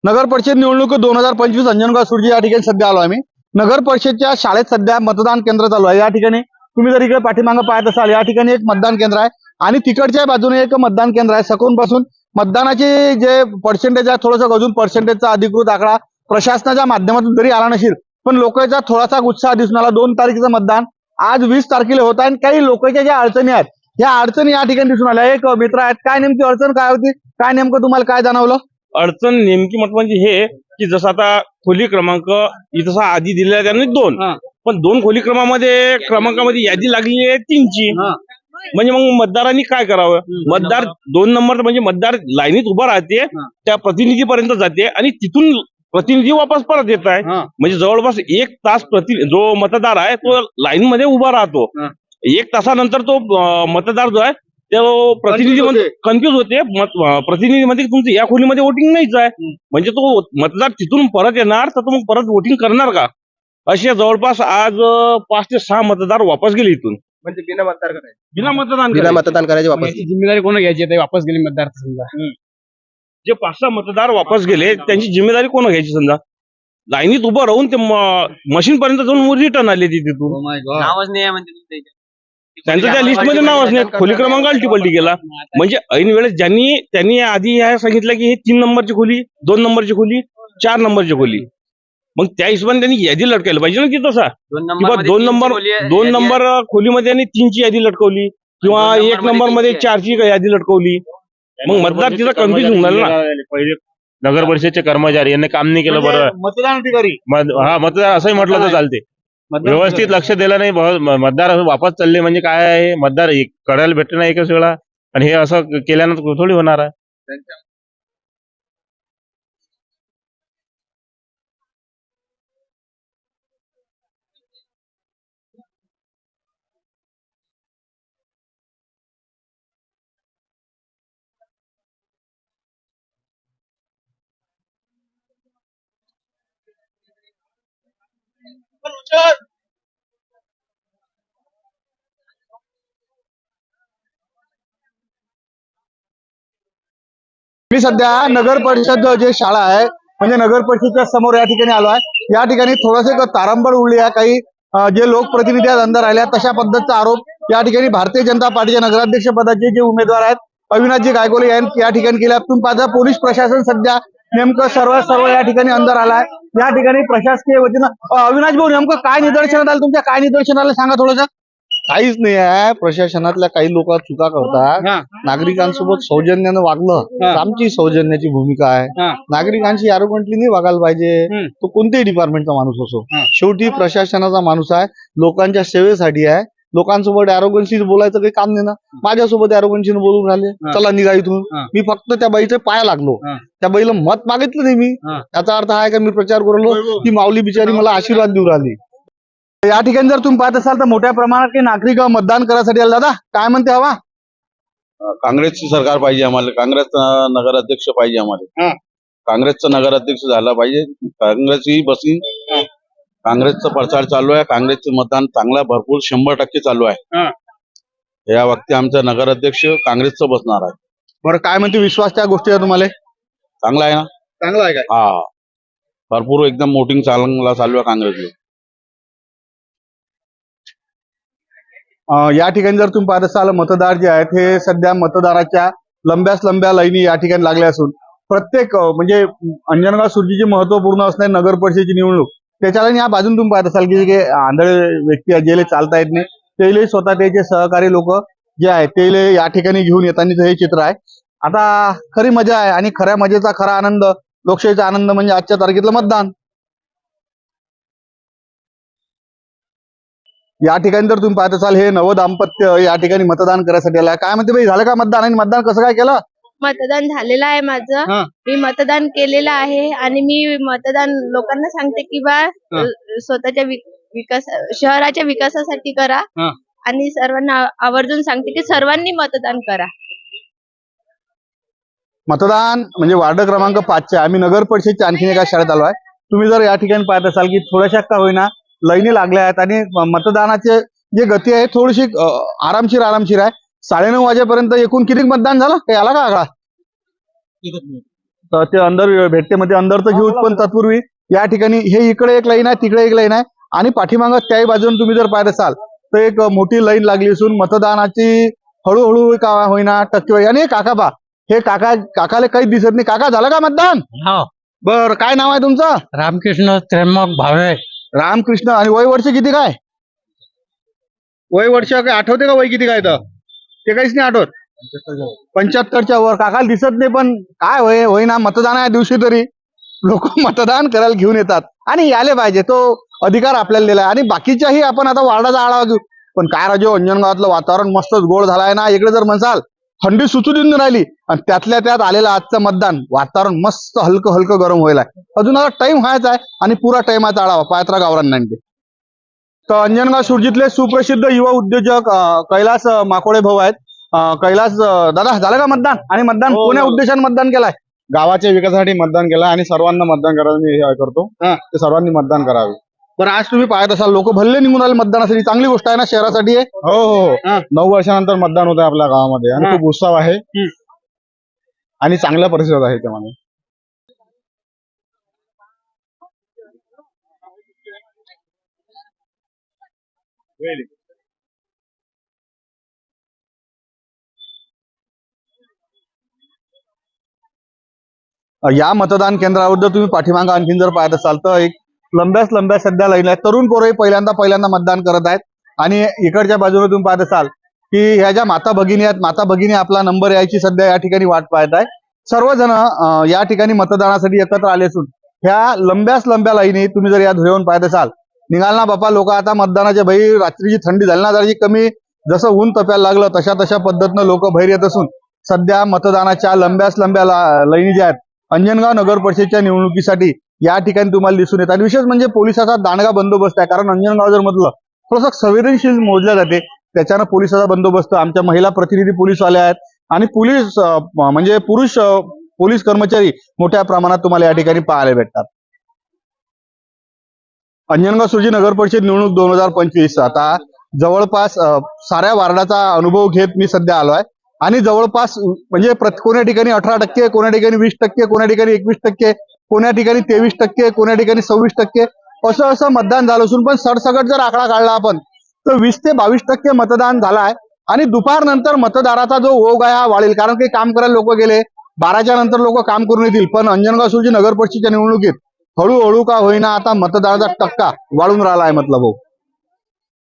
नगर परिषद निवडणूक 2025 अंजनगाव सुरजी या ठिकाणी सध्या आलो आम्ही। नगर परिषदच्या शाळेत सध्या मतदान केंद्र चालू आहे। या ठिकाणी तुम्ही जर इकडे पाठीमागे पाहत असाल, या ठिकाणी एक मतदान केंद्र आहे आणि तिकडच्या बाजूने एक मतदान केंद्र आहे। सकूनपासून मतदानाचे जे पर्सेंटेज आहे, थोडंसं अजून पर्सेंटेजचा अधिकृत आकडा प्रशासनाच्या माध्यमातून जरी आला नसेल, पण लोकांचा थोडासा उत्साह दिसून आला। 2 तारखेचं मतदान आज 20 तारखेला होत आहे आणि काही लोकांच्या ज्या अडचणी आहेत, या अडचणी या ठिकाणी दिसून आल्या। एक मित्र आहेत, काय नेमकी अडचण काय होती, काय नेमकं तुम्हाला काय जाणवलं? अडचण नेमकी महत्व म्हणजे हे की जसं आता खोली क्रमांक इथं आधी दिलेला त्यांनी 2, पण 2 खोली क्रमांकामध्ये यादी लागली आहे 3ची। म्हणजे मग मतदारांनी काय करावं? मतदार 2 नंबर म्हणजे मतदार लाईनीत उभा राहते, त्या प्रतिनिधीपर्यंत जाते आणि तिथून प्रतिनिधी वापस परत येत आहे। म्हणजे जवळपास 1 तास जो मतदार आहे तो लाईन मध्ये उभा राहतो। 1 तासानंतर तो मतदार जो आहे तो प्रतिनिधी कन्फ्युज होते। प्रतिनिधी मध्ये तुमचं या खोलीमध्ये वोटिंग नाहीच आहे, म्हणजे तो मतदार तिथून परत येणार तर तो मग परत वोटिंग करणार का? असे जवळपास आज 5 ते 6 मतदार वापस गेले इथून, म्हणजे बिना मतदान करायचे वापस। जिम्मेदारी कोण घ्यायची? ते वापस गेले मतदार समजा, जे 5-6 मतदार वापस गेले त्यांची जिम्मेदारी कोण घ्यायची? समजा लाईनीत उभं राहून ते मशीन पर्यंत जाऊन रिटर्न आले तिथून, नावच नाही आहे म्हणजे त्यांचं त्या लिस्ट मध्ये नावच नाही, खोली क्रमांक अल्टीपल्टी केला। म्हणजे ऐन वेळेस त्यांनी आधी हे सांगितलं की हे 3 नंबरची खोली, 2 नंबरची खोली, 4 नंबरची खोली, मग त्या हिशोबाने त्यांनी यादी लटकायला पाहिजे ना की तसा, किंवा 2 नंबर खोलीमध्ये त्यांनी 3ची यादी लटकवली किंवा 1 नंबर मध्ये 4ची यादी लटकवली, मग मतदार तिथं कन्फ्युज होऊन झालं ना। पहिले नगर परिषदचे कर्मचारी यांनी काम नाही केलं बरं, मतदान अधिकारी मतदार असंही म्हटलं तर चालते, व्यवस्थित लक्ष दिलं नाही, मतदार वापस चालले म्हणजे काय आहे? मतदार कळायला भेटते ना एकच वेळा, आणि हे असं केल्यानं थोडी होणार आहे। मी सध्या नगर परिषद जे शाळा आहे, म्हणजे नगर परिषदच्या समोर या ठिकाणी आलो आहे। या ठिकाणी थोडंसं तारंबळ उडली आहे। काही जे लोकप्रतिनिधी अंदर राहिल्या तशा पद्धतीचा आरोप या ठिकाणी भारतीय जनता पार्टीच्या नगराध्यक्ष पदाचे जे उमेदवार आहेत अविनाशजी गायकवाड यांनी या ठिकाणी केल्या। तुम्ही पाहता पोलीस प्रशासन सध्या नेमकं सर्व या ठिकाणी अंदर आलाय। या ठिकाणी प्रशासकीय वतीनं अविनाश भाऊ नेमकं काय निदर्शनात आलं? तुमच्या काय निदर्शनात आलं सांगा थोडंसं। काहीच नाही आहे, प्रशासनातल्या काही लोक चुका करतात। नागरिकांसोबत सौजन्यानं वागलं तर आमची सौजन्याची भूमिका आहे। नागरिकांशी आरोग्यंटली नाही वागायला पाहिजे, तो कोणत्याही डिपार्टमेंटचा माणूस असो, शेवटी प्रशासनाचा माणूस आहे, लोकांच्या सेवेसाठी आहे। लोकांसोबत आरोग्यशी बोलायचं काही काम नाही ना। माझ्यासोबत आरोग्यशीनं बोलून राहिले, चला निघा इथून, मी फक्त त्या बाईच्या पाया लागलो, त्या बाईला मत मागितलं नाही मी। याचा अर्थ आहे का मी प्रचार करू? ती माऊली बिचारी मला आशीर्वाद देऊ राहिली। या ठिकाणी जर तुम्ही पाहत असाल तर मोठ्या प्रमाणात काही नागरिक मतदान करायसाठी आले। दादा काय म्हणते हवा? काँग्रेसची सरकार पाहिजे आम्हाला, काँग्रेस नगराध्यक्ष पाहिजे आम्हाला, काँग्रेसचा नगराध्यक्ष झाला पाहिजे, काँग्रेस ही बसी, काँग्रेसचा प्रचार चालू आहे, काँग्रेसचं मतदान चांगला भरपूर 100% चालू आहे। या वक्ती आमचा नगराध्यक्ष काँग्रेसचं बसणार आहे। बरं काय म्हणते विश्वास त्या गोष्टीचा तुम्हाला? चांगला आहे ना? चांगला आहे का? हा, भरपूर एकदम वोटिंग चांगला चालू आहे काँग्रेसला। या ठिकाणी जर तुम्ही पाहत असाल मतदार जे आहेत हे सध्या मतदाराच्या लंब्या लाईनी या ठिकाणी लागल्या असून प्रत्येक म्हणजे अंजनगाव सुरजीची महत्वपूर्ण असणारी नगर परिषदेची निवडणूक त्याच्याला या बाजून तुम्ही पाहत असाल की जे आंधळे व्यक्ती आहेत, जे चालता येत नाही, ते स्वतः त्याचे सहकारी लोक जे आहेत ते या ठिकाणी घेऊन येताना हे चित्र आहे। आता खरी मजा आहे आणि खऱ्या मजेचा खरा आनंद, लोकशाहीचा आनंद म्हणजे आजच्या तारखेतलं मतदान। या ठिकाणी जर तुम्ही पाहत असाल हे नवदाम्पत्य या ठिकाणी मतदान करायसाठी आलं। काय म्हणते बाई, झालं का मतदान? आणि मतदान कसं काय केलं? मतदान झालेलं आहे माझं, मी मतदान केलेलं आहे आणि मी मतदान लोकांना सांगते की बा स्वतःच्या शहराच्या विकासासाठी करा आणि सर्वांना आवर्जून सांगते की सर्वांनी मतदान करा। मतदान म्हणजे वार्ड क्रमांक 5 आम्ही नगर परिषदच्या आणखी एका शाळेत आलो आहे। तुम्ही जर या ठिकाणी पाहत असाल की थोड्याशा का होईना लाईनी लागल्या आहेत आणि मतदानाचे जे गती आहे थोडीशी आरामशीर आहे। 9:30 वाजेपर्यंत एकूण किती मतदान झालं? काही आला का आकडा? तर ते अंदर भेटते मध्ये अंदर तर घेऊच, पण तत्पूर्वी या ठिकाणी हे इकडे एक लाईन आहे, तिकडे एक लाईन आहे आणि पाठीमागं त्याही बाजून तुम्ही जर पाहत असाल तर एक मोठी लाईन लागली असून मतदानाची हळूहळू का होईना टक्केवारी. आणि काका हे काकाला काही दिसत नाही. काका झालं का मतदान? बर, काय नाव आहे तुमचं? रामकृष्ण त्र्यंबक भावे. रामकृष्ण. आणि वय वर्ष किती काय? वय वर्ष काय आठवते का वय किती काय? तर ते काहीच नाही आठवत. 75च्या वर. काकाला दिसत नाही, पण काय होईना मतदान या दिवशी तरी लोक मतदान करायला घेऊन येतात आणि यायला पाहिजे. तो अधिकार आपल्याला दिलाय. आणि बाकीच्याही आपण आता वार्डाचा आढावा घेऊ. पण काय राजू, अंजनगावातलं वातावरण मस्तच गोड झालाय ना. इकडे जर म्हणसाल थंडी सुचू देऊन राहिली आणि त्यातल्या त्यात आलेलं आजचं मतदान वातावरण मस्त हलकं हलकं गरम व्हायला. अजून आता टाइम व्हायचा आहे आणि पुरा टाइमाचा आढावा पायत्रा गावरान नांदे. तर अंजनगाव सुरजीतले सुप्रसिद्ध युवा उद्योजक कैलास माकोडे भाऊ आहेत. कैलास दादा, झालं का मतदान? आणि मतदान कोण्या उद्देशाने मतदान केलाय? गावाच्या विकासासाठी मतदान केलं आणि सर्वांना मतदान करायला मी हे करतो. ते सर्वांनी मतदान करावे. बरं, आज तुम्ही पाहत असाल लोक भल्ले निघून आले मतदानासाठी. चांगली गोष्ट आहे ना, शहरासाठी आहे. हो. 9 वर्षानंतर मतदान होत आहे आपल्या गावामध्ये आणि खूप उत्साह आहे आणि चांगल्या परिस्थितीत आहे त्यामुळे. या मतदान केंद्रावर जर तुम्ही पाठीमागं आणखीन जर पाहत असाल तर एक लंब्या सध्या लाईन आहे. तरुण पोरही पहिल्यांदा मतदान करत आहेत. आणि इकडच्या बाजूने तुम्ही पाहत असाल की ह्या ज्या माता भगिनी आहेत, माता भगिनी आपला नंबर यायची सध्या या ठिकाणी वाट पाहत आहे. सर्वजण या ठिकाणी मतदानासाठी एकत्र आले असून ह्या लंब्या लाईनी तुम्ही जर या धुळेवरून पाहत असाल, निघाल ना बापा लोक आता मतदानाच्या बाई. रात्रीची थंडी झाली ना जरा कमी, जसं ऊन तप्याला लागलं तशा पद्धतीनं लोक बाहेर येत असून सध्या मतदानाच्या लंब्या लाईनी ज्या आहेत अंजनगाव नगर परिषदेच्या निवडणुकीसाठी या ठिकाणी तुम्हाला दिसून येतात. विशेष म्हणजे पोलिसाचा दांडगा बंदोबस्त आहे. कारण अंजनगाव जर म्हटलं थोडंसं संवेदनशील मोजल्या जाते, त्याच्यानं पोलिसाचा बंदोबस्त, आमच्या महिला प्रतिनिधी पोलीसवाले आहेत आणि पोलीस म्हणजे पुरुष पोलीस कर्मचारी मोठ्या प्रमाणात तुम्हाला या ठिकाणी पाहायला भेटतात. अंजनगाव सुरजी नगर परिषद निवडणूक 2025 आता जवळपास साऱ्या वार्डाचा अनुभव घेत मी सध्या आलोय. आणि जवळपास म्हणजे कोण्या ठिकाणी 18%, कोण्या ठिकाणी 20%, कोण्या ठिकाणी 21%, कोण्या ठिकाणी 23%, कोण्या ठिकाणी 26%, असं मतदान झालं असून पण सरसकट जर आकडा काढला आपण तर 20 ते 22% मतदान झालाय. आणि दुपारनंतर मतदाराचा जो ओघ आहे हा वाढेल. कारण की काम करायला लोक गेले, 12च्या नंतर लोक काम करून येतील. पण अंजनगाव सुरजी नगर परिषदेच्या निवडणुकीत हळूहळू का होईना आता मतदाराचा टक्का वाढून राहिला आहे. मतलब